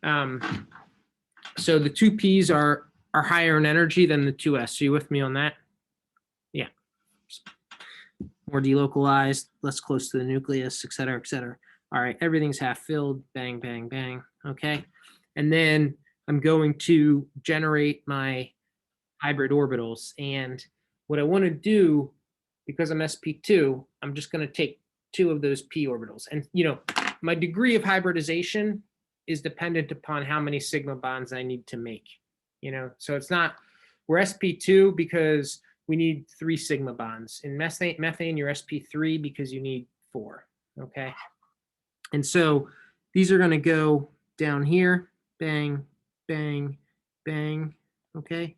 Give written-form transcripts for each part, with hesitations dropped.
So the two P's are higher in energy than the two S. So you with me on that? Yeah. More delocalized, less close to the nucleus, et cetera, et cetera. All right, everything's half filled. Bang, bang, bang. Okay. And then I'm going to generate my hybrid orbitals. And what I want to do, because I'm sp2, I'm just going to take 2 of those p orbitals. And, my degree of hybridization is dependent upon how many sigma bonds I need to make. So it's not, we're sp2 because we need 3 sigma bonds. In methane, you're sp3 because you need 4. Okay. And so these are going to go down here. Bang, bang, bang. Okay.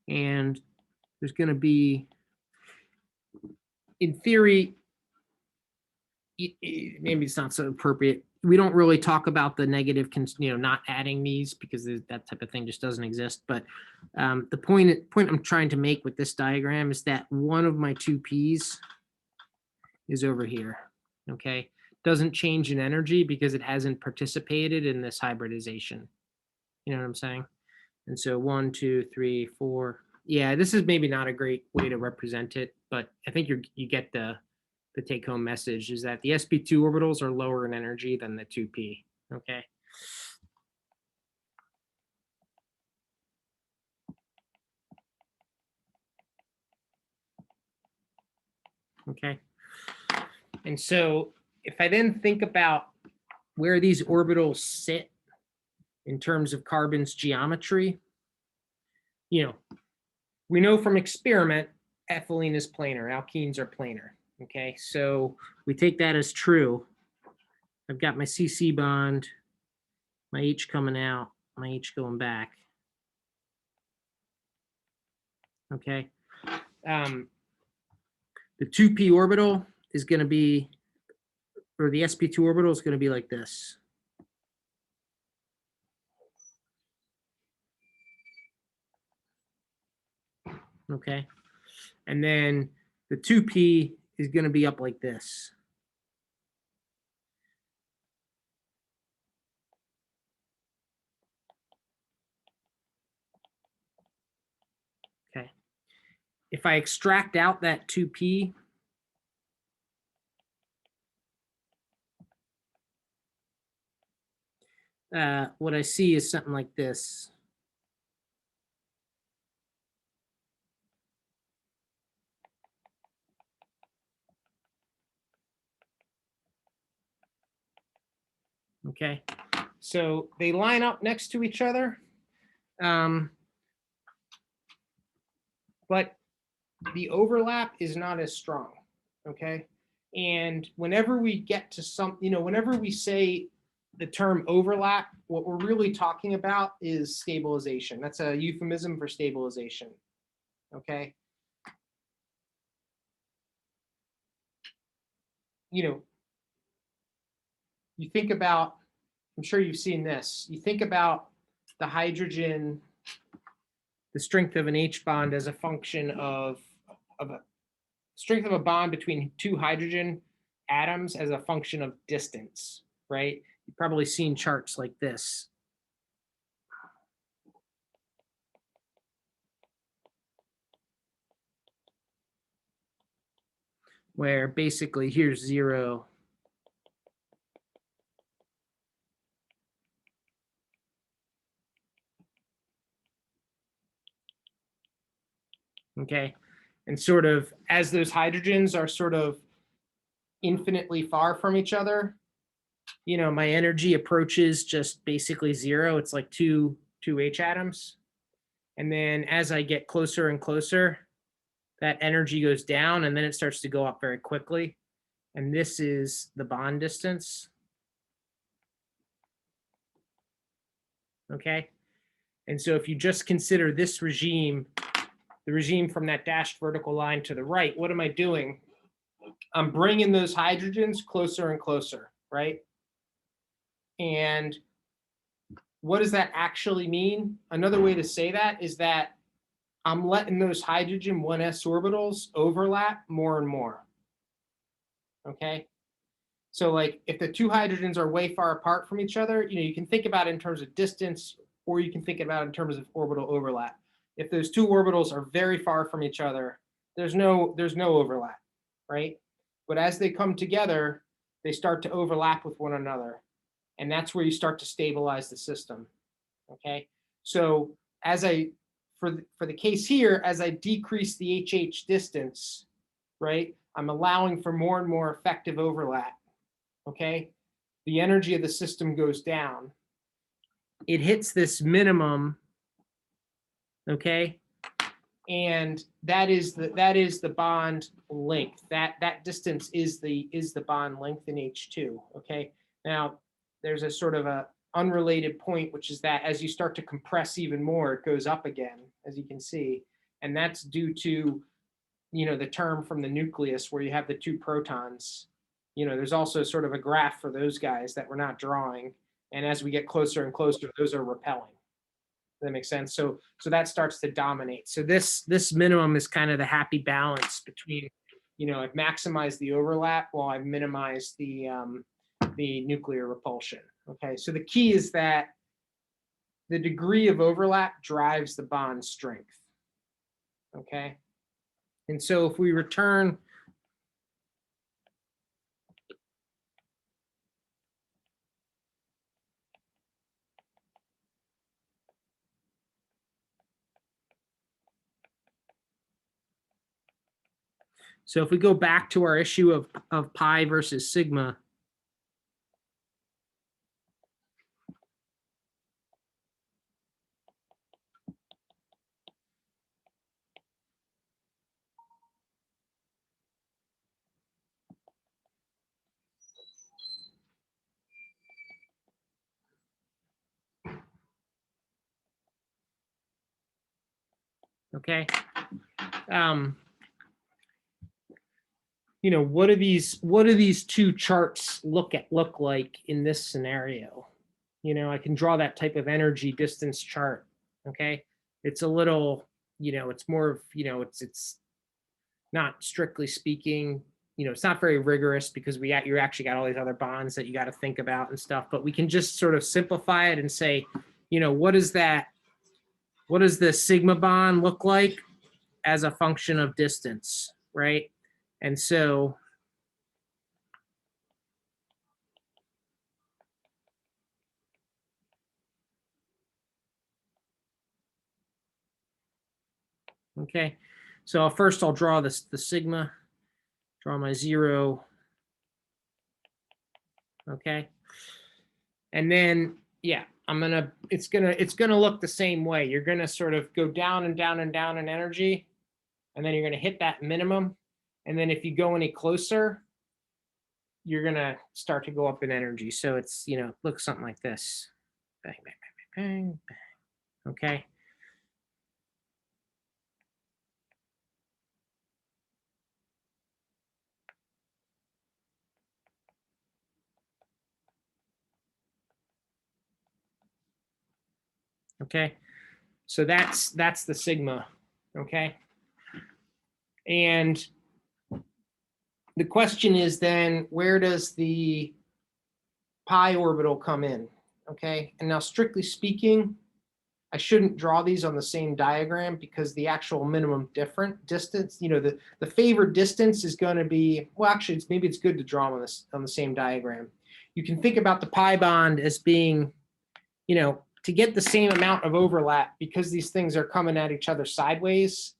And there's going to be, in theory, maybe it's not so appropriate. We don't really talk about the negative, not adding these because that type of thing just doesn't exist. But the point I'm trying to make with this diagram is that one of my 2 P's is over here. Okay. Doesn't change in energy because it hasn't participated in this hybridization. You know what I'm saying? And so 1, 2, 3, 4. Yeah, this is maybe not a great way to represent it, but I think you get the take-home message is that the sp2 orbitals are lower in energy than the 2p. Okay. Okay. And so if I then think about where these orbitals sit in terms of carbon's geometry, we know from experiment, ethylene is planar, alkenes are planar. Okay, so we take that as true. I've got my CC bond, my H coming out, my H going back. Okay. The 2p orbital is going to be, or the sp2 orbital is going to be like this. Okay. And then the 2p is going to be up like this. Okay. If I extract out that 2p, what I see is something like this. Okay, so they line up next to each other, but the overlap is not as strong. Okay, and whenever we get to some, whenever we say the term overlap, what we're really talking about is stabilization. That's a euphemism for stabilization. Okay. You think about, I'm sure you've seen this. You think about the hydrogen, the strength of an H bond as a function of a strength of a bond between 2 hydrogen atoms as a function of distance, right? You've probably seen charts like this. Where basically here's 0. Okay, and sort of as those hydrogens are sort of infinitely far from each other, my energy approaches just basically 0. It's like two H atoms. And then as I get closer and closer, that energy goes down and then it starts to go up very quickly. And this is the bond distance. Okay. And so if you just consider this regime, the regime from that dashed vertical line to the right, what am I doing? I'm bringing those hydrogens closer and closer, right? And what does that actually mean? Another way to say that is that I'm letting those hydrogen 1s orbitals overlap more and more. Okay. So like if the two hydrogens are way far apart from each other, you can think about it in terms of distance, or you can think about it in terms of orbital overlap. If those two orbitals are very far from each other, there's no overlap, right? But as they come together, they start to overlap with one another. And that's where you start to stabilize the system. Okay. So for the case here, as I decrease the HH distance, right, I'm allowing for more and more effective overlap. Okay, the energy of the system goes down. It hits this minimum, okay, and that is the bond length. That distance is the bond length in H2. Okay, now there's a sort of a unrelated point, which is that as you start to compress even more, it goes up again, as you can see, and that's due to the term from the nucleus where you have the two protons. There's also sort of a graph for those guys that we're not drawing. And as we get closer and closer, those are repelling. Does that make sense? So that starts to dominate. So this minimum is kind of the happy balance between, I've maximized the overlap while I've minimized the nuclear repulsion. Okay, so the key is that the degree of overlap drives the bond strength. Okay, and so if we return So if we go back to our issue of pi versus sigma, okay, what do these two charts look like in this scenario? I can draw that type of energy distance chart. Okay, it's a little, it's more of, it's not strictly speaking, it's not very rigorous because you actually got all these other bonds that you got to think about and stuff. But we can just sort of simplify it and say, what does the sigma bond look like as a function of distance, right? And so okay, so first I'll draw the sigma, draw my 0. Okay, and then yeah, it's gonna look the same way. You're gonna sort of go down and down and down in energy, and then you're gonna hit that minimum, and then if you go any closer, you're gonna start to go up in energy. So it's looks something like this. Bang, bang, bang, bang, bang. Okay. Okay, so that's the sigma. Okay, and the question is then, where does the pi orbital come in? Okay, and now strictly speaking, I shouldn't draw these on the same diagram because the actual minimum distance, the favored distance is going to be, well, actually, maybe it's good to draw them on the same diagram. You can think about the pi bond as being, to get the same amount of overlap, because these things are coming at each other sideways,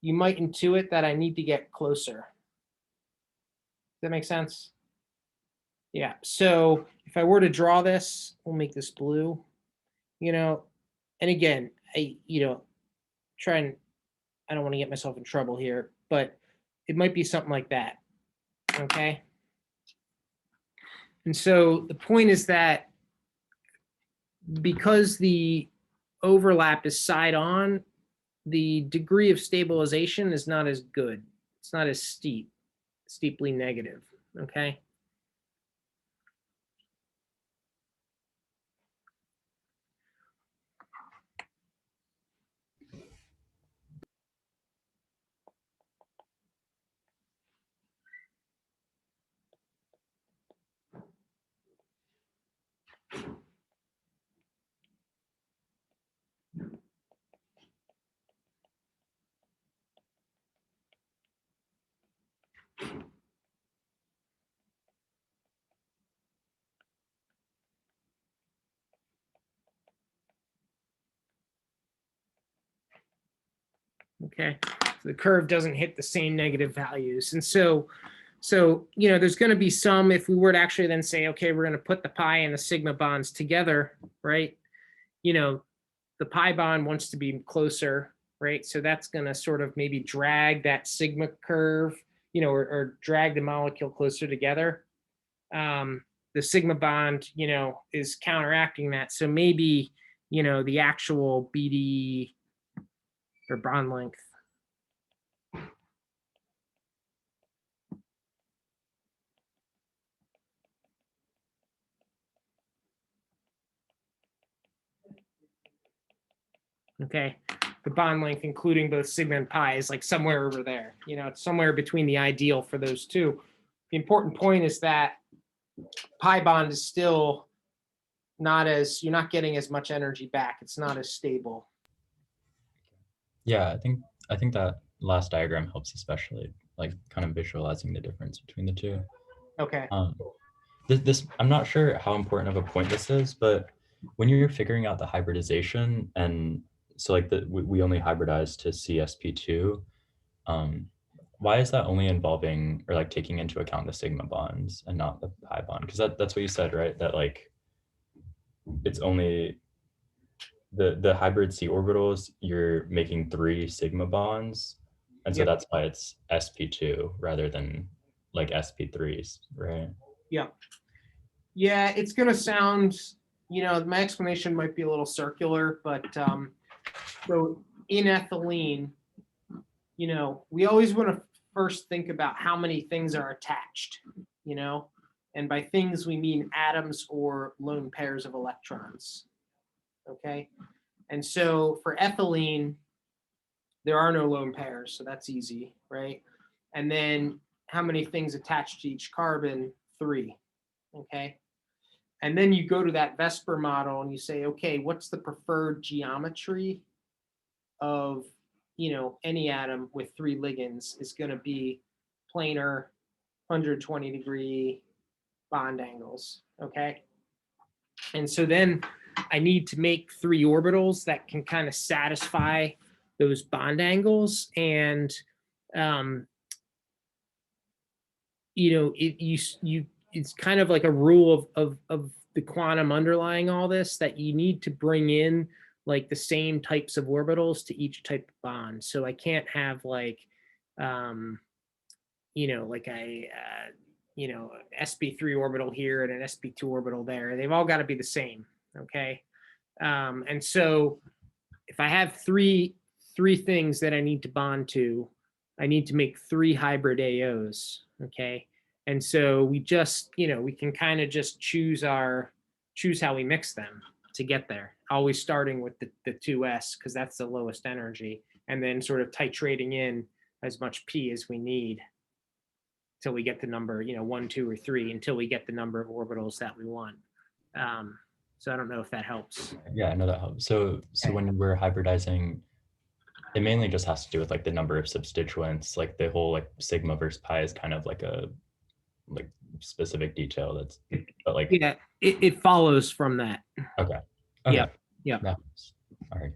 you might intuit that I need to get closer. Does that make sense? Yeah, so if I were to draw this, we'll make this blue, and again, I don't want to get myself in trouble here, but it might be something like that. Okay. And so the point is that because the overlap is side on, the degree of stabilization is not as good. It's not as steeply negative. Okay. Okay, so the curve doesn't hit the same negative values. And so, there's going to be some, if we were to actually then say, okay, we're going to put the pi and the sigma bonds together, right? The pi bond wants to be closer, right? So that's going to sort of maybe drag that sigma curve, or drag the molecule closer together. The sigma bond, is counteracting that. So maybe, the actual BD or bond length. Okay, the bond length, including both sigma and pi, is like somewhere over there. It's somewhere between the ideal for those two. The important point is that pi bond is still you're not getting as much energy back. It's not as stable. Yeah, I think that last diagram helps, especially like kind of visualizing the difference between the two. Okay. This I'm not sure how important of a point this is, but when you're figuring out the hybridization, and so like we only hybridize to CsP2, why is that only involving or like taking into account the sigma bonds and not the pi bond? Because that's what you said, right? That like it's only the hybrid C orbitals, you're making 3 sigma bonds. And so Yep. that's why it's sp2 rather than like sp3s, right? Yeah. Yeah, it's going to sound, my explanation might be a little circular, but so in ethylene, we always want to first think about how many things are attached, and by things we mean atoms or lone pairs of electrons. Okay. And so for ethylene, there are no lone pairs, so that's easy, right? And then how many things attached to each carbon? 3. Okay. And then you go to that Vesper model and you say, okay, what's the preferred geometry of, any atom with 3 ligands is going to be planar 120-degree bond angles. Okay. And so then I need to make 3 orbitals that can kind of satisfy those bond angles. And, it's kind of like a rule of the quantum underlying all this, that you need to bring in like the same types of orbitals to each type of bond. So I can't have like, like a, sp3 orbital here and an sp2 orbital there. They've all got to be the same. Okay. And so if I have three things that I need to bond to, I need to make 3 hybrid AOs. Okay. And so we just, we can kind of just choose how we mix them to get there, always starting with the 2s, because that's the lowest energy, and then sort of titrating in as much P as we need till we get the number, 1, 2, or 3, until we get the number of orbitals that we want. So I don't know if that helps. Yeah, I know that helps. So when we're hybridizing, it mainly just has to do with like the number of substituents. Like the whole like sigma versus pi is kind of like a like specific detail that's, but like yeah, it follows from that. Okay. Yeah. All right.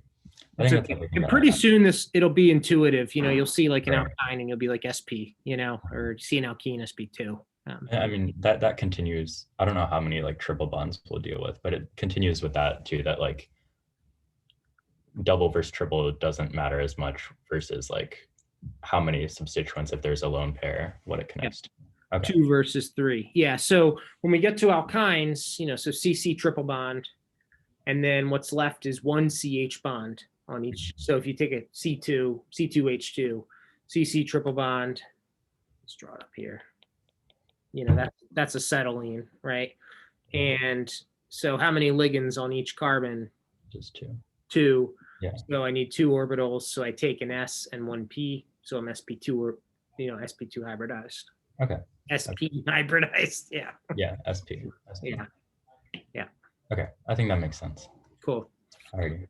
That's okay. And pretty soon it'll be intuitive. You'll see like an Right. alkyne and you'll be like SP, or see an alkene SP2. I mean, that continues. I don't know how many like triple bonds we'll deal with, but it continues with that too, that like double versus triple doesn't matter as much versus like how many substituents, if there's a lone pair, what it connects to. Okay. 2 versus 3. Yeah. So when we get to alkynes, so CC triple bond, and then what's left is 1 CH bond on each. So if you take a C2, C2H2, CC triple bond, let's draw it up here. That's acetylene, right? And so how many ligands on each carbon? Just 2. 2. Yeah. So I need 2 orbitals. So I take an S and 1 P. So I'm sp2 or sp2 hybridized. Okay. SP hybridized. Yeah. Yeah. SP. Yeah. Yeah. Okay. I think that makes sense. Cool. Alrighty.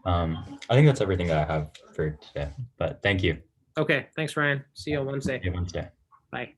I think that's everything that I have for today, but thank you. Okay. Thanks, Ryan. See you on Wednesday. See you Wednesday. Bye.